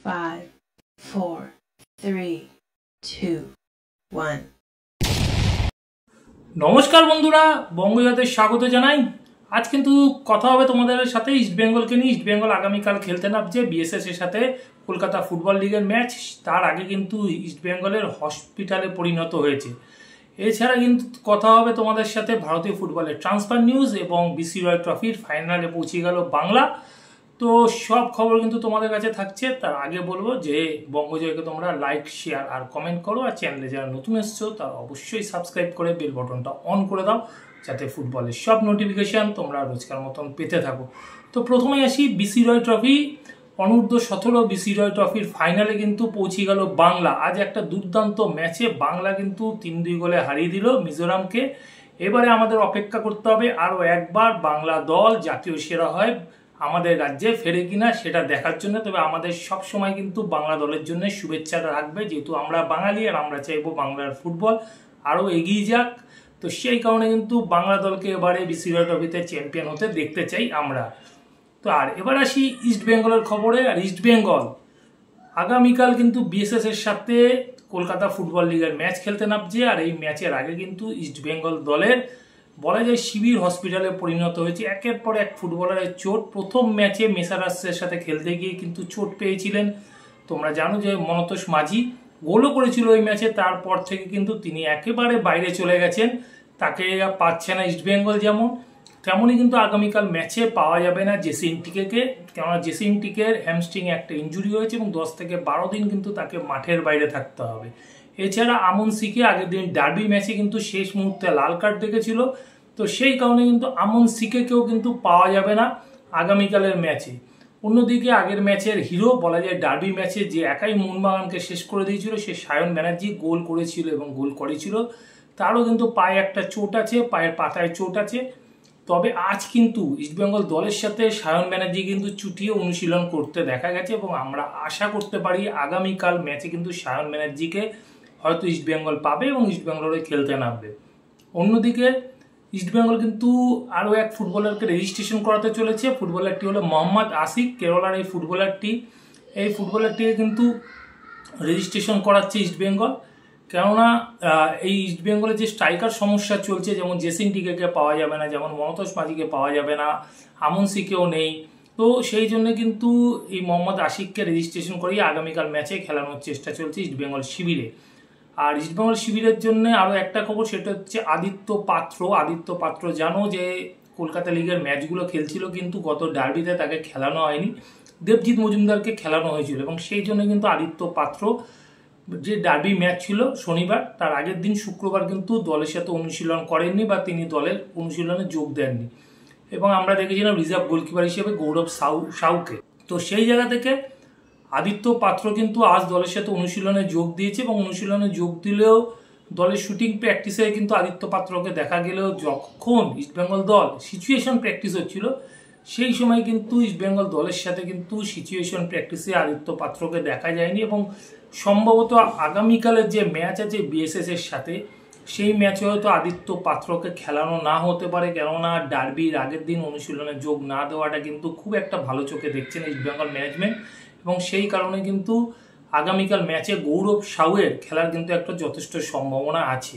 5, 4, 3, 2, 1. নমস্কার বন্ধুরা, বঙ্গজাতে স্বাগত জানাই। আজ কিন্তু কথা হবে তোমাদের সাথে ইস্টবেঙ্গলকে নিয়ে। ইস্টবেঙ্গল আগামীকাল খেলতে নামছে বিএসএস এর সাথে কলকাতা ফুটবল লিগের ম্যাচ। তার আগে কিন্তু ইস্টবেঙ্গলের হসপিটালে পরিণত হয়েছে। এছাড়া কিন্তু কথা হবে তোমাদের সাথে ভারতীয় ফুটবলের ট্রান্সফার নিউজ এবং বিসি রয় ট্রফির ফাইনালে পৌঁছে গেল বাংলা। তো সব খবর কিন্তু তোমাদের কাছে থাকছে। তার আগে বলবো যে বঙ্গজয়কে তোমরা লাইক, শেয়ার আর কমেন্ট করো, আর চ্যানেলে যারা নতুন এসছো তারা অবশ্যই সাবস্ক্রাইব করে বেল বাটনটা অন করে দাও, যাতে ফুটবলের সব নোটিফিকেশান তোমরা রোজকার মতন পেতে থাকো। তো প্রথমেই আসি বিসি রয় ট্রফি। অনূর্ধ্ব 17 বিসি রয় ট্রফির ফাইনালে কিন্তু পৌঁছে গেল বাংলা। আজ একটা দুর্দান্ত ম্যাচে বাংলা কিন্তু 3-2 গোলে হারিয়ে দিল মিজোরামকে। এবারে আমাদের অপেক্ষা করতে হবে আরও একবার বাংলা দল জাতীয় সেরা হয় আমাদের রাজ্যে ফেরে কিনা সেটা দেখার জন্য। তবে আমাদের সব সময় কিন্তু বাংলা দলের জন্য শুভেচ্ছাটা রাখবে, যেহেতু আমরা বাঙালি আর আমরা চাইবো বাংলার ফুটবল আরও এগিয়ে যাক। তো সেই কারণে কিন্তু বাংলা দলকে এবারে বিসি রয় ট্রফিতে চ্যাম্পিয়ন হতে দেখতে চাই আমরা। তো আর এবার আসি ইস্টবেঙ্গলের খবরে। আর ইস্টবেঙ্গল আগামীকাল কিন্তু বিএসএস এর সাথে কলকাতা ফুটবল লিগের ম্যাচ খেলতে নামছে। আর এই ম্যাচের আগে কিন্তু ইস্টবেঙ্গল দলের বলা যায় শিবির হসপিটালে পরিণত হয়েছে। একের পর এক ফুটবলারের চোট। প্রথম ম্যাচে মেসারাসের সাথে খেলতে গিয়ে কিন্তু চোট পেয়েছিলেন। তোমরা জানো যে মনতোষ মাঝি গোলও করেছিল ওই ম্যাচে। তারপর থেকে কিন্তু তিনি একেবারে বাইরে চলে গেছেন, তাকে পাচ্ছে না ইস্টবেঙ্গল। যেমন তেমনই কিন্তু আগামীকাল ম্যাচে পাওয়া যাবে না জেসিন টিকেকে, কেননা জেসিন টিকের হ্যামস্ট্রিং একটা ইনজুরি হয়েছে এবং 10 থেকে 12 দিন কিন্তু তাকে মাঠের বাইরে থাকতে হবে। এছাড়া আমন সিকে আগের দিন ডার্বি ম্যাচে কিন্তু শেষ মুহূর্তে লাল কার্ড দেখেছিল। তো সেই কারণে কিন্তু আমন সিকেকেও কিন্তু পাওয়া যাবে না আগামীকালের ম্যাচে। অন্যদিকে আগের ম্যাচের হিরো বলা যায় ডার্বি ম্যাচে যে একাই মোহনবাগানকে শেষ করে দিয়েছিল, সে সায়ন ব্যানার্জি গোল করেছিল এবং গোল করেছিল। তারও কিন্তু পায়ে একটা চোট আছে, পায়ের পাতায় চোট আছে। তবে আজ কিন্তু ইস্টবেঙ্গল দলের সাথে সায়ন ব্যানার্জি কিন্তু চুটিয়ে অনুশীলন করতে দেখা গেছে এবং আমরা আশা করতে পারি আগামীকাল ম্যাচে কিন্তু সায়ন ব্যানার্জিকে হয়তো ইস্টবেঙ্গল পাবে এবং ইস্টবেঙ্গলে খেলতে নামবে। অন্যদিকে ইস্টবেঙ্গল কিন্তু আরও এক ফুটবলারকে রেজিস্ট্রেশন করাতে চলেছে। ফুটবলারটি হলো মোহাম্মদ আশিক, কেরালার এই ফুটবলারটি। এই ফুটবলারটিকে কিন্তু রেজিস্ট্রেশন করাচ্ছে ইস্টবেঙ্গল, কেননা এই ইস্টবেঙ্গলের যে স্ট্রাইকার সমস্যা চলছে, যেমন জেসিন টিকেকে পাওয়া যাবে না, যেমন মনতোষ মাঝিকে পাওয়া যাবে না, আমন সিকেও নেই। তো সেই জন্য কিন্তু এই মোহাম্মদ আশিককে রেজিস্ট্রেশন করিয়ে আগামীকাল ম্যাচে খেলানোর চেষ্টা চলছে ইস্টবেঙ্গল শিবিরে। আর ইস্টবেঙ্গল শিবিরের জন্য আরও একটা খবর, সেটা হচ্ছে আদিত্য পাত্র। আদিত্য পাত্র জানো যে কলকাতা লিগের ম্যাচগুলো খেলছিল, কিন্তু গত ডার্বিতে তাকে খেলানো হয়নি, দেবজিৎ মজুমদারকে খেলানো হয়েছিল এবং সেই জন্য কিন্তু আদিত্য পাত্র যে ডার্বি ম্যাচ ছিল শনিবার, তার আগের দিন শুক্রবার কিন্তু দলের সাথে অনুশীলন করেননি বা তিনি দলের অনুশীলনে যোগ দেননি। এবং আমরা দেখেছিলাম রিজার্ভ গোলকিপার হিসেবে গৌরব সাউকে। তো সেই জায়গা থেকে আদিত্য পাত্র কিন্তু আজ দলের সাথে অনুশীলনে যোগ দিয়েছে এবং অনুশীলনে যোগ দিলেও দলের শুটিং প্র্যাকটিসে কিন্তু আদিত্য পাত্রকে দেখা গেলেও যখন ইস্টবেঙ্গল দল সিচুয়েশন প্র্যাকটিস হচ্ছিল সেই সময় কিন্তু ইস্টবেঙ্গল দলের সাথে কিন্তু সিচুয়েশন প্র্যাকটিসে আদিত্য পাত্রকে দেখা যায়নি। এবং সম্ভবত আগামীকালের যে ম্যাচ আছে বিএসএস এর সাথে, সেই ম্যাচে হয়তো আদিত্য পাত্রকে খেলানো না হতে পারে, কেননা ডার্বির আগের দিন অনুশীলনে যোগ না দেওয়াটা কিন্তু খুব একটা ভালো চোখে দেখছেন ইস্টবেঙ্গল ম্যানেজমেন্ট। এবং সেই কারণে কিন্তু আগামীকাল ম্যাচে গৌরব সাউয়ের খেলার কিন্তু একটা যথেষ্ট সম্ভাবনা আছে।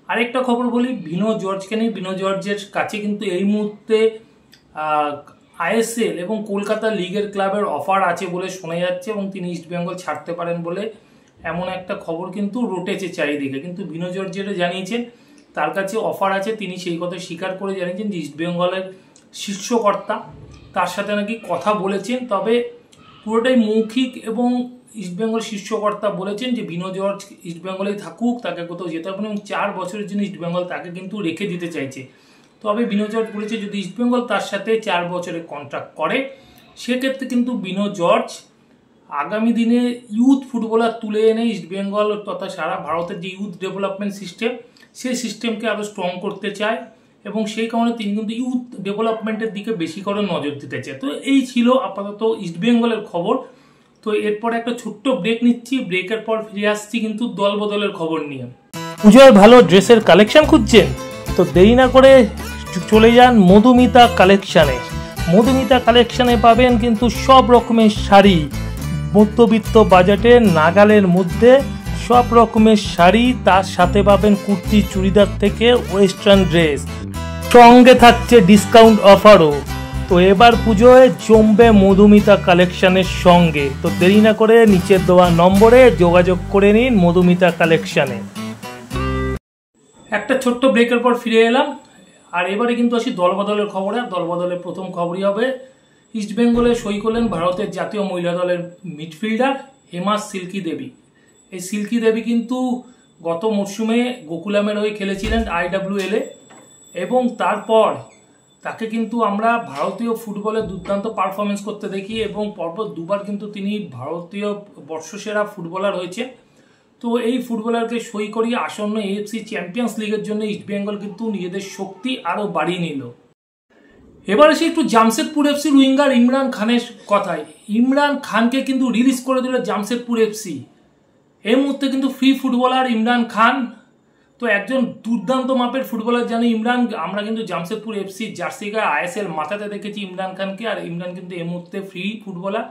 আরেকটা খবর বলি বিনো জর্জকে নিয়ে। বিনো জর্জের কাছে কিন্তু এই মুহূর্তে আইএসএল এবং কলকাতা লিগের ক্লাবের অফার আছে বলে শোনা যাচ্ছে এবং তিনি ইস্টবেঙ্গল ছাড়তে পারেন বলে এমন একটা খবর কিন্তু রটেছে চারিদিকে। কিন্তু বিনো জর্জেরও জানিয়েছেন তার কাছে অফার আছে, তিনি সেই কথা স্বীকার করে জানিয়েছেন যে ইস্টবেঙ্গলের শীর্ষকর্তা তার সাথে নাকি কথা বলেছেন। তবে পুরোটাই মৌখিক এবং ইস্টবেঙ্গল শীর্ষকর্তা বলেছেন যে বিনো জর্জ ইস্টবেঙ্গলেই থাকুক, তাকে কোথাও যেতে হবে না এবং 4 বছরের জন্য ইস্টবেঙ্গল তাকে কিন্তু রেখে দিতে চাইছে। তবে বিনো জর্জ বলেছে যদি ইস্টবেঙ্গল তার সাথে 4 বছরের কন্ট্রাক্ট করে সেক্ষেত্রে কিন্তু বিনো জর্জ আগামী দিনে ইউথ ফুটবলার তুলে এনে ইস্টবেঙ্গল তথা সারা ভারতের যে ইউথ ডেভেলপমেন্ট সিস্টেম, সেই সিস্টেমকে আরও স্ট্রং করতে চায় এবং সেই কারণে তিনি কিন্তু ইউথ ডেভেলপমেন্টের দিকে বেশি করে নজর দিতে চায়। তো এই ছিল আপাতত ইস্টবেঙ্গলের খবর। তো এরপর একটা ছোট্ট ব্রেক নিচ্ছি, ব্রেকের পর ফিরে আসছি কিন্তু দল বদলের খবর নিয়ে। পুজোয় ভালো ড্রেসের কালেকশন খুঁজছেন? তো দেরি না করে চলে যান মধুমিতা কালেকশানে। মধুমিতা কালেকশানে পাবেন কিন্তু সব রকমের শাড়ি, মধ্যবিত্ত বাজেটে নাগালের মধ্যে সব রকমের শাড়ি, তার সাথে পাবেন কুর্তি, চুড়িদার থেকে ওয়েস্টার্ন ড্রেস, সঙ্গে থাকছে ডিসকাউন্ট অফারও। তো এবার পুজোয় জমবে মধুমিতা কালেকশনের সঙ্গে। তো দেরি না করে নিচের দেওয়া নম্বরে যোগাযোগ করে নিন মধুমিতা কালেকশনে। একটা ছোট্ট ব্রেকের পর ফিরে এলাম, আর এবারে কিন্তু আসি দলবদলের খবরে। দলবদলের প্রথম খবরই হবে ইস্টবেঙ্গলে সই করলেন ভারতের জাতীয় মহিলা দলের মিডফিল্ডার হেমা সিল্কি দেবী। এই সিল্কি দেবী কিন্তু গত মরশুমে গোকুলামের হয়ে খেলেছিলেন IWL এ, এবং তারপর তাকে কিন্তু আমরা ভারতীয় ফুটবলে দুর্দান্ত পারফরমেন্স করতে দেখি এবং পরপর দুবার কিন্তু তিনি ভারতীয় বর্ষসেরা ফুটবলার হয়েছে। তো এই ফুটবলারকে সই করিয়ে আসন্ন AFC চ্যাম্পিয়ন্স লিগের জন্য ইস্টবেঙ্গল কিন্তু নিজেদের শক্তি আরও বাড়িয়ে নিল। এবার এসে একটু জামশেদপুর এফসির উইঙ্গার ইমরান খানের কথায়। ইমরান খানকে কিন্তু রিলিজ করে দিল জামশেদপুর FC। এই মুহূর্তে কিন্তু ফ্রি ফুটবলার ইমরান খান। তো একজন দুর্দান্ত মাপের ফুটবলার জানি ইমরান। আমরা কিন্তু জামশেদপুর FC জার্সি গায়ে ISL মাথাতে দেখেছি ইমরান খানকে, আর ইমরান কিন্তু এই মুহূর্তে ফ্রি ফুটবলার।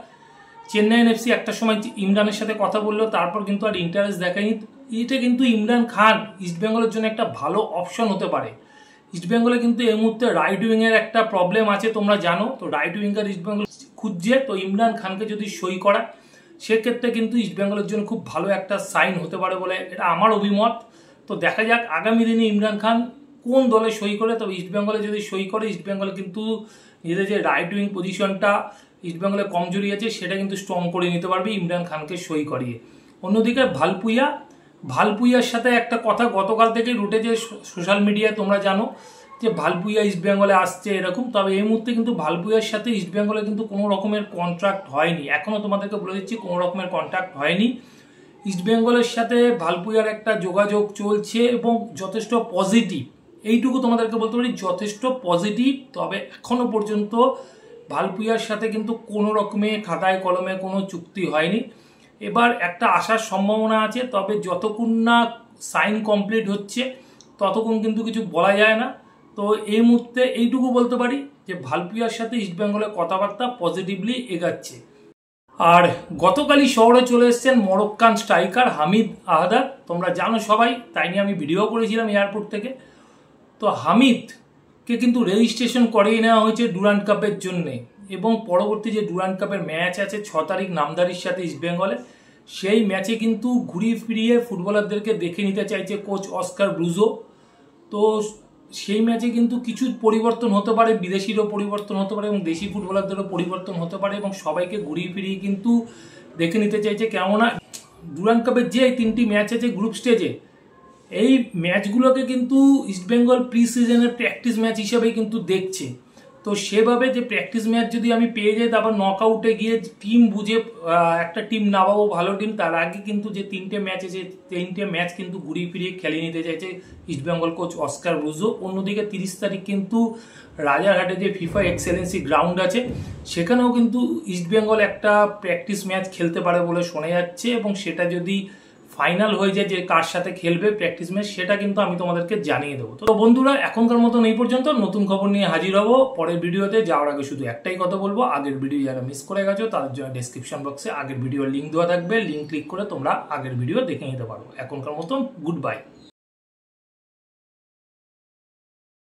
চেন্নাইন FC একটা সময় ইমরানের সাথে কথা বললো, তারপর কিন্তু আর ইন্টারেস্ট দেখায়নি। এটা কিন্তু ইমরান খান ইস্টবেঙ্গলের জন্য একটা ভালো অপশন হতে পারে। ইস্টবেঙ্গলে কিন্তু এই মুহূর্তে রাইট উইংয়ের একটা প্রবলেম আছে, তোমরা জানো। তো রাইট উইঙ্গার ইস্টবেঙ্গল খুঁজছে। তো ইমরান খানকে যদি সই করা, সেক্ষেত্রে কিন্তু ইস্টবেঙ্গলের জন্য খুব ভালো একটা সাইন হতে পারে বলে এটা আমার অভিমত। তো দেখা যাক আগামী দিনে ইমরান খান কোন দলে সই করে। তবে ইস্টবেঙ্গলে যদি সই করে, ইস্টবেঙ্গলে কিন্তু নিজেদের যে রাইট উইং পজিশনটা ইস্টবেঙ্গলে কমজোরি আছে সেটা কিন্তু স্ট্রং করে নিতে পারবে ইমরান খানকে সই করিয়ে। অন্যদিকে ভালপুইয়ার সাথে একটা কথা গতকাল থেকেই উঠেছে সোশ্যাল মিডিয়ায়, তোমরা জানো যে ভালপুইয়া ইস্টবেঙ্গলে আসছে এরকম। তবে এই মুহূর্তে কিন্তু ভালপুইয়ার সাথে ইস্টবেঙ্গলে কিন্তু কোনো রকমের কন্ট্রাক্ট হয়নি। এখনও তোমাদেরকে বলে দিচ্ছি কোনো রকমের কন্ট্রাক্ট হয়নি। ইস্টবেঙ্গলের সাথে ভালপুইয়ার একটা যোগাযোগ চলছে এবং যথেষ্ট পজিটিভ। এইটুকু তোমাদেরকে বলতে পারি, যথেষ্ট পজিটিভ। তবে এখনো পর্যন্ত ভালপুইয়ার সাথে কিন্তু কোনো রকমের খাতায় কলমে কোনো চুক্তি হয়নি। এবার একটা আসার সম্ভাবনা আছে, তবে যতক্ষণ না সাইন কমপ্লিট হচ্ছে ততক্ষণ কিন্তু কিছু বলা যায় না। তো এই মুহূর্তে এইটুকু বলতে পারি যে ভালপুইয়ার সাথে ইস্টবেঙ্গলের কথাবার্তা পজিটিভলি এগাচ্ছে। আর গতকালই শহরে চলে এসেছেন মরক্কান স্ট্রাইকার হামিদ আহাদার। তোমরা জানো সবাই, তাই নিয়ে আমি ভিডিও করেছিলাম এয়ারপোর্ট থেকে। তো হামিদকে কিন্তু রেজিস্ট্রেশন করিয়ে নেওয়া হয়েছে ডুরান্ড কাপের জন্যে, এবং পরবর্তী যে ডুরান্ড কাপের ম্যাচ আছে 6 তারিখ নামদারির সাথে ইস্টবেঙ্গলে, সেই ম্যাচে কিন্তু ঘুরিয়ে ফিরিয়ে ফুটবলারদেরকে দেখে নিতে চাইছে কোচ অস্কার ব্রুজো। তো সেই ম্যাচে কিন্তু কিছু পরিবর্তন হতে পারে, বিদেশিরও পরিবর্তন হতে পারে এবং দেশি ফুটবলারদেরও পরিবর্তন হতে পারে, এবং সবাইকে ঘুরিয়ে ফিরিয়ে কিন্তু দেখে নিতে চাইছে। কেননা ডুরান্ড কাপের যে 3টি ম্যাচ আছে গ্রুপ স্টেজে, এই ম্যাচগুলোকে কিন্তু ইস্টবেঙ্গল প্রি সিজনের প্র্যাকটিস ম্যাচ হিসেবে কিন্তু দেখছে। তো সেভাবে যে প্র্যাকটিস ম্যাচ যদি আমি পেয়ে যাই, তারপর নকআউটে গিয়ে টিম বুঝে একটা টিম নামাবো ভালো টিম, তার আগে কিন্তু যে 3টে ম্যাচ আছে 3টে ম্যাচ কিন্তু ঘুরিয়ে ফিরিয়ে খেলে নিতে চাইছে ইস্টবেঙ্গল কোচ অস্কার ব্রুজো। অন্যদিকে 30 তারিখ কিন্তু রাজারহাটে যে ফিফা এক্সেলেন্সি গ্রাউন্ড আছে, সেখানেও কিন্তু ইস্টবেঙ্গল একটা প্র্যাকটিস ম্যাচ খেলতে পারে বলে শোনা যাচ্ছে, এবং সেটা যদি ফাইনাল হয়ে যায় যে কার সাথে খেলবে প্র্যাকটিস ম্যাচ, সেটা কিন্তু আমি তোমাদেরকে জানিয়ে দেবো। তো বন্ধুরা, এখনকার মতন এই পর্যন্ত। নতুন খবর নিয়ে হাজির হবো পরের ভিডিওতে। যাওয়ার আগে শুধু একটাই কথা বলবো, আগের ভিডিও যারা মিস করে গেছো তাদের জন্য ডেসক্রিপশন বক্সে আগের ভিডিওর লিঙ্ক দেওয়া থাকবে, লিঙ্ক ক্লিক করে তোমরা আগের ভিডিও দেখে নিতে পারো। এখনকার মতন গুড বাই।